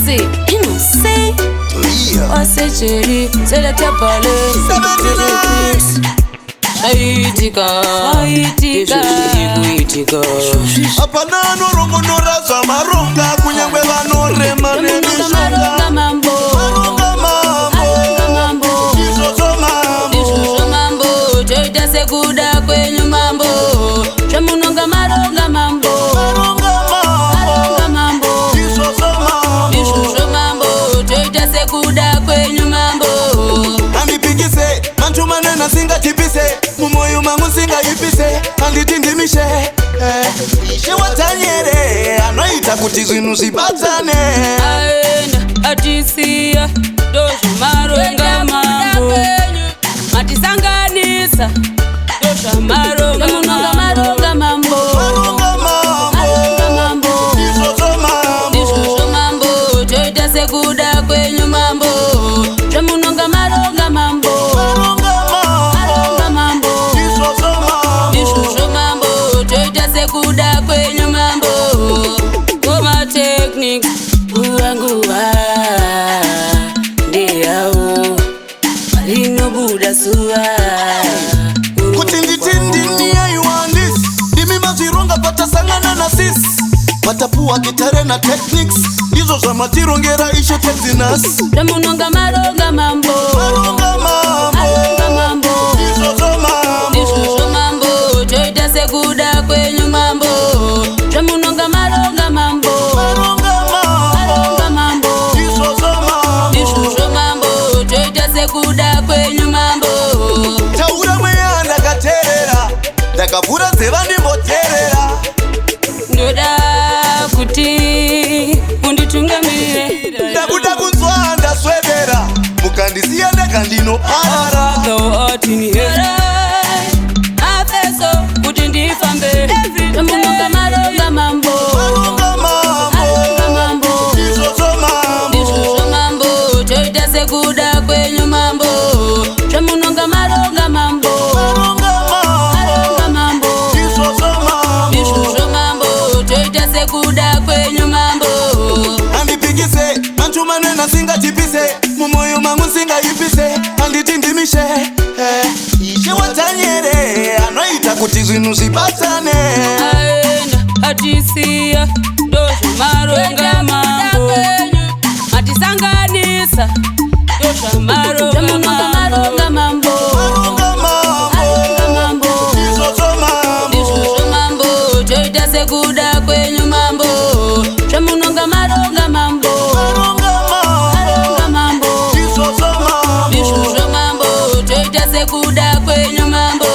Easy, you know, say. I say cherry, select your palette. 79. Aitika. Apana no rongo no raza maronga kunyangwe vanorema nemishonga. Maronga mambo. Ishoso mambo. Joita sekuda kwenyu mambo. Shamunonga maronga mambo. Ishoso mambo. Joita sekuda kwenyu mambo. Andipigise, mantumane na singa tipise. Mumoyo mangu singa ipise. Anditindimishe. Ishe watanyere. Anoita kuti zinu zibatane. Aenda atisia. Dosha maronga mambo. Matisanganisa. Dosha maronga mambo. Ishoso mambo. Joita sekuda kwenyu mambo. Shamunonga maronga mambo. Ishoso mambo. Joita sekuda kwenyu mambo. Koma techniques. Nguwa Ndiao Alino buda suwa Kutindi niya you want this. Dimi mazironga pata sangana na sis. Patapua gitare na techniques. Izo za matirongera ishe tezinas. Shamunonga maronga mambo. Ishoso mambo. Joita sekuda kwenyu mambo. Shamunonga maronga mambo. Ishoso mambo. Joita sekuda kwenyu mambo. Taura mweya ndakaterera. Ndakavura zeva ndimboterera. Ndoda kuti unditungamire. Ndakuda kunzwa ndaswedera. Mukandisiya ndakandino parara. Thou art in here. Afeso kuti ndifambe. Shamunonga maronga mambo. Ishoso mambo. Joita sekuda kwenyu mambo. Shamunonga maronga mambo. Ishoso mambo. Joita sekuda kwenyu mambo. Andipigise, mantumane na singa tipise. Mumoyo mangu singa ipise. Anditindimishe. Ishe watanyere. Anoita kuti zinu zibatane. Aenda atisia. Dosha maronga mambo. Matisanganisa. Dosha maronga mambo. Ishoso mambo. Joita sekuda kwenyu mambo. Shamunonga maronga mambo. Ishoso mambo. Joita sekuda kwenyu mambo.